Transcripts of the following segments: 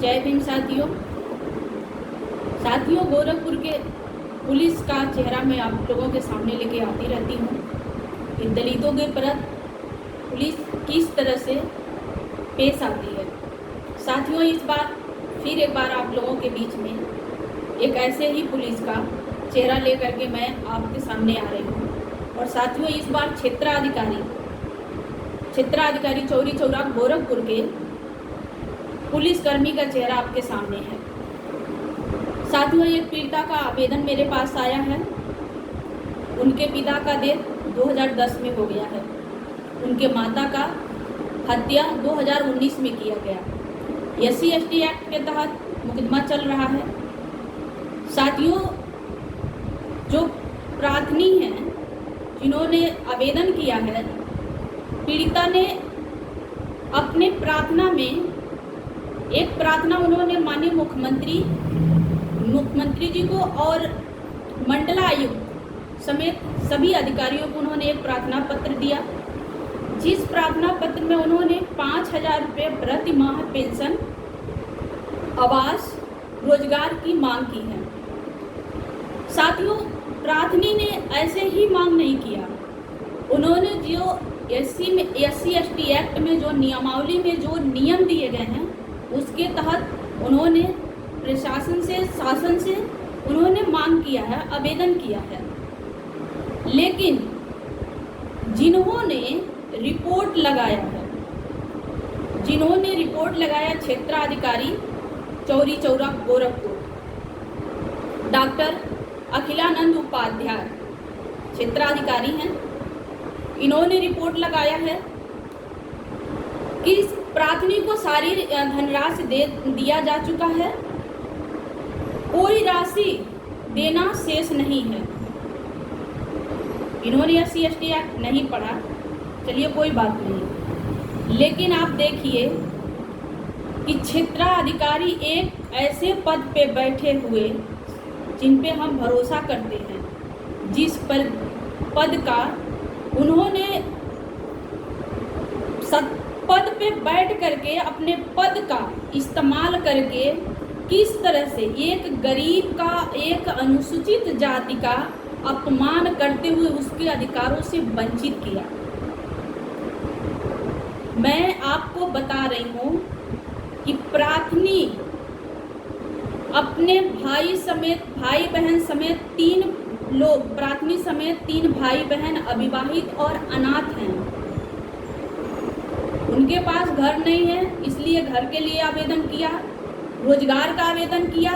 जय भीम साथियों। गोरखपुर के पुलिस का चेहरा मैं आप लोगों के सामने लेके आती रहती हूँ कि दलितों के प्रति पुलिस किस तरह से पेश आती है। साथियों, इस बार फिर एक बार आप लोगों के बीच में एक ऐसे ही पुलिस का चेहरा लेकर के मैं आपके सामने आ रही हूँ। और साथियों, इस बार क्षेत्राधिकारी चौरी चौरा गोरखपुर के पुलिसकर्मी का चेहरा आपके सामने है। साथियों, एक पीड़िता का आवेदन मेरे पास आया है। उनके पिता का डेथ 2010 में हो गया है। उनके माता का हत्या 2019 में किया गया। SC/ST एक्ट के तहत मुकदमा चल रहा है। साथियों, जो प्रार्थनी हैं जिन्होंने आवेदन किया है, पीड़िता ने अपने प्रार्थना में एक प्रार्थना उन्होंने माननीय मुख्यमंत्री जी को और मंडलायुक्त समेत सभी अधिकारियों को उन्होंने एक प्रार्थना पत्र दिया, जिस प्रार्थना पत्र में उन्होंने 5,000 रुपये प्रति माह पेंशन, आवास, रोजगार की मांग की है। साथियों, प्रार्थनी ने ऐसे ही मांग नहीं किया। उन्होंने जो SC/ST एक्ट में जो नियमावली में जो नियम दिए गए हैं उसके तहत उन्होंने प्रशासन से, शासन से उन्होंने मांग किया है, आवेदन किया है। लेकिन जिन्होंने रिपोर्ट लगाया क्षेत्राधिकारी चौरी चौरा गोरखपुर, डॉक्टर अखिलानंद उपाध्याय क्षेत्राधिकारी हैं। इन्होंने रिपोर्ट लगाया है कि प्रार्थनी को सारी धनराशि दिया जा चुका है, कोई राशि देना शेष नहीं है। इन्होंने SC/ST एक्ट नहीं पढ़ा, चलिए कोई बात नहीं। लेकिन आप देखिए कि क्षेत्राधिकारी एक ऐसे पद पे बैठे हुए जिन पे हम भरोसा करते हैं, जिस पर पद का उन्होंने पद पे बैठ करके अपने पद का इस्तेमाल करके किस तरह से एक गरीब का, एक अनुसूचित जाति का अपमान करते हुए उसके अधिकारों से वंचित किया। मैं आपको बता रही हूँ कि प्रार्थनी अपने भाई बहन समेत 3 लोग, प्रार्थनी समेत 3 भाई बहन अविवाहित और अनाथ हैं। उनके पास घर नहीं है, इसलिए घर के लिए आवेदन किया, रोजगार का आवेदन किया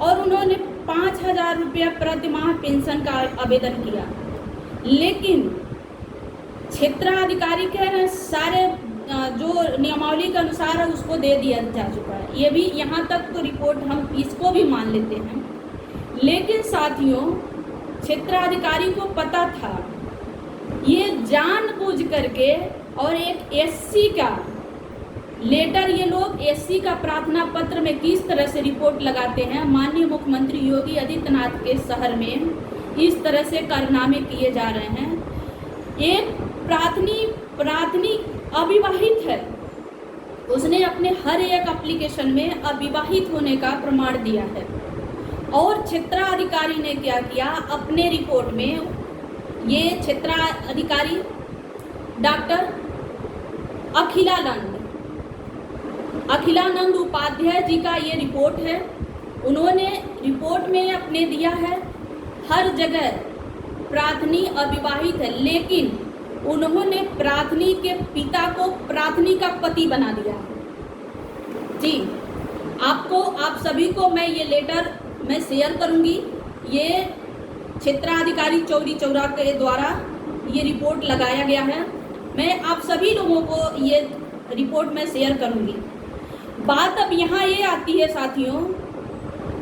और उन्होंने 5,000 रुपया प्रति माह पेंशन का आवेदन किया। लेकिन क्षेत्राधिकारी कह रहे हैं सारे जो नियमावली के अनुसार है उसको दे दिया जा चुका है। ये भी यहाँ तक तो रिपोर्ट हम इसको भी मान लेते हैं। लेकिन साथियों, क्षेत्राधिकारी को पता था ये जानबूझ करके, और एक SC का लेटर, ये लोग SC का प्रार्थना पत्र में किस तरह से रिपोर्ट लगाते हैं। माननीय मुख्यमंत्री योगी आदित्यनाथ के शहर में इस तरह से कारनामे किए जा रहे हैं। एक प्रार्थनी अविवाहित है, उसने अपने हर एक एप्लीकेशन में अविवाहित होने का प्रमाण दिया है। और क्षेत्राधिकारी ने क्या किया, अपने रिपोर्ट में, ये क्षेत्राधिकारी डॉक्टर अखिलानंद उपाध्याय जी का ये रिपोर्ट है। उन्होंने रिपोर्ट में अपने दिया है हर जगह प्रार्थनी अविवाहित है, लेकिन उन्होंने प्रार्थनी के पिता को प्रार्थनी का पति बना दिया है। जी, आप सभी को मैं ये लेटर मैं शेयर करूंगी। ये क्षेत्राधिकारी चौरी चौरा के द्वारा ये रिपोर्ट लगाया गया है। मैं आप सभी लोगों को ये रिपोर्ट में शेयर करूंगी। बात अब यहाँ ये आती है साथियों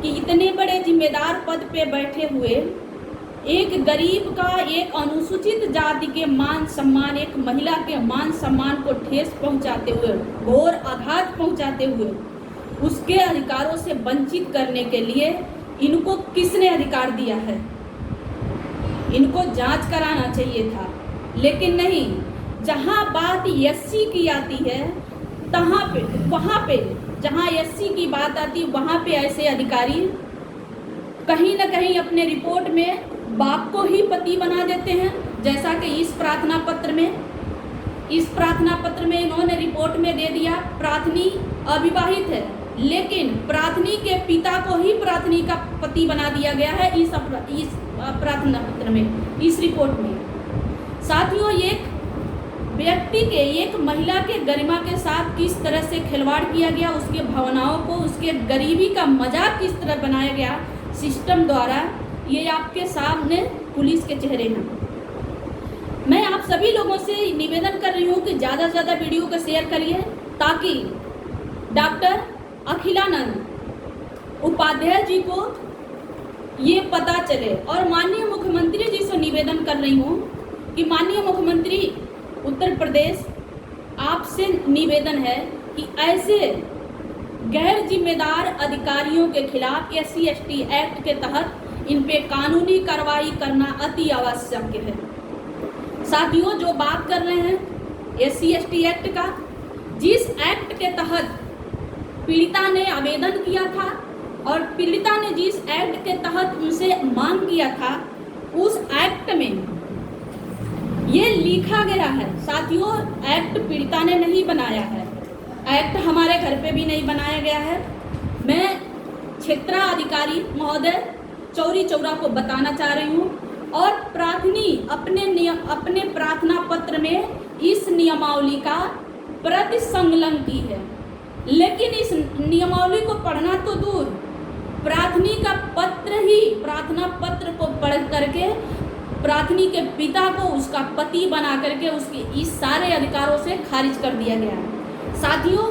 कि इतने बड़े जिम्मेदार पद पे बैठे हुए एक गरीब का, एक अनुसूचित जाति के मान सम्मान, एक महिला के मान सम्मान को ठेस पहुंचाते हुए, घोर आघात पहुंचाते हुए उसके अधिकारों से वंचित करने के लिए इनको किसने अधिकार दिया है? इनको जांच कराना चाहिए था। लेकिन नहीं, जहां बात SC की आती है वहाँ पे जहाँ एससी की बात आती वहाँ पे ऐसे अधिकारी कहीं न कहीं अपने रिपोर्ट में बाप को ही पति बना देते हैं, जैसा कि इस प्रार्थना पत्र में इन्होंने रिपोर्ट में दे दिया प्रार्थनी अविवाहित है, लेकिन प्रार्थनी के पिता को ही प्रार्थनी का पति बना दिया गया है इस प्रार्थना पत्र में, इस रिपोर्ट में। साथियों, एक व्यक्ति के, एक महिला के गरिमा के साथ किस तरह से खिलवाड़ किया गया, उसके भावनाओं को, उसके गरीबी का मजाक किस तरह बनाया गया सिस्टम द्वारा, ये आपके सामने पुलिस के चेहरे हैं। मैं आप सभी लोगों से निवेदन कर रही हूँ कि ज़्यादा से ज़्यादा वीडियो को शेयर करिए, ताकि डॉक्टर अखिलानंद उपाध्याय जी को ये पता चले। और माननीय मुख्यमंत्री जी से निवेदन कर रही हूँ कि माननीय मुख्यमंत्री उत्तर प्रदेश, आपसे निवेदन है कि ऐसे गैर जिम्मेदार अधिकारियों के खिलाफ SC/ST एक्ट के तहत इन पे कानूनी कार्रवाई करना अति आवश्यक है। साथियों, जो बात कर रहे हैं SC/ST एक्ट का, जिस एक्ट के तहत पीड़िता ने आवेदन किया था और पीड़िता ने जिस एक्ट के तहत उनसे मांग किया था, उस एक्ट में ये लिखा गया है। साथियों, एक्ट पीड़िता ने नहीं बनाया है, एक्ट हमारे घर पे भी नहीं बनाया गया है। मैं क्षेत्राधिकारी महोदय चौरी चौरा को बताना चाह रही हूँ, और प्रार्थनी अपने प्रार्थना पत्र में इस नियमावली का प्रति संलग्न की है, लेकिन इस नियमावली को पढ़ना तो दूर, प्रार्थनी का पत्र ही, प्रार्थना पत्र को पढ़ करके प्रार्थनी के पिता को उसका पति बना करके उसके इस सारे अधिकारों से खारिज कर दिया गया है। साथियों,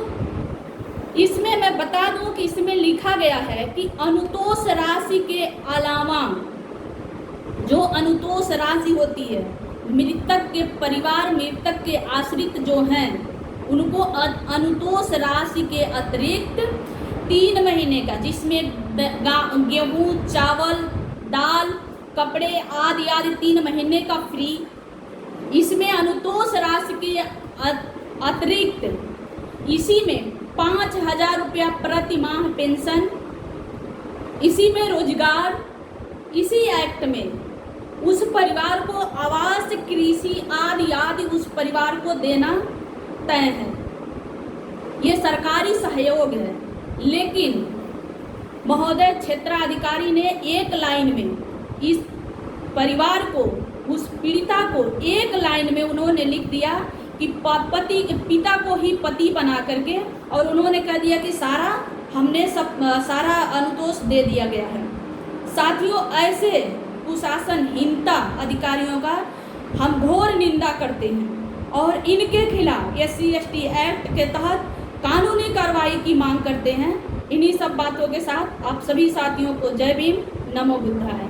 इसमें मैं बता दूं कि इसमें लिखा गया है कि अनुतोष राशि के अलावा, जो अनुतोष राशि होती है, मृतक के परिवार, मृतक के आश्रित जो हैं, उनको अनुतोष राशि के अतिरिक्त 3 महीने का, जिसमें गेहूँ, चावल, दाल, कपड़े आदि 3 महीने का फ्री, इसमें अनुतोष राशि के अतिरिक्त इसी में 5,000 रुपया प्रति माह पेंशन, इसी में रोजगार, इसी एक्ट में उस परिवार को आवास, कृषि आदि उस परिवार को देना तय है। ये सरकारी सहयोग है, लेकिन महोदय क्षेत्राधिकारी ने एक लाइन में इस परिवार को, उस पीड़िता को एक लाइन में उन्होंने लिख दिया कि पिता को ही पति बना करके, और उन्होंने कह दिया कि सारा अनुतोष दे दिया गया है। साथियों, ऐसे कुशासनहीनता अधिकारियों का हम घोर निंदा करते हैं और इनके खिलाफ SC/ST एक्ट के तहत कानूनी कार्रवाई की मांग करते हैं। इन्हीं सब बातों के साथ आप सभी साथियों को जय भीम, नमो बुद्धाय।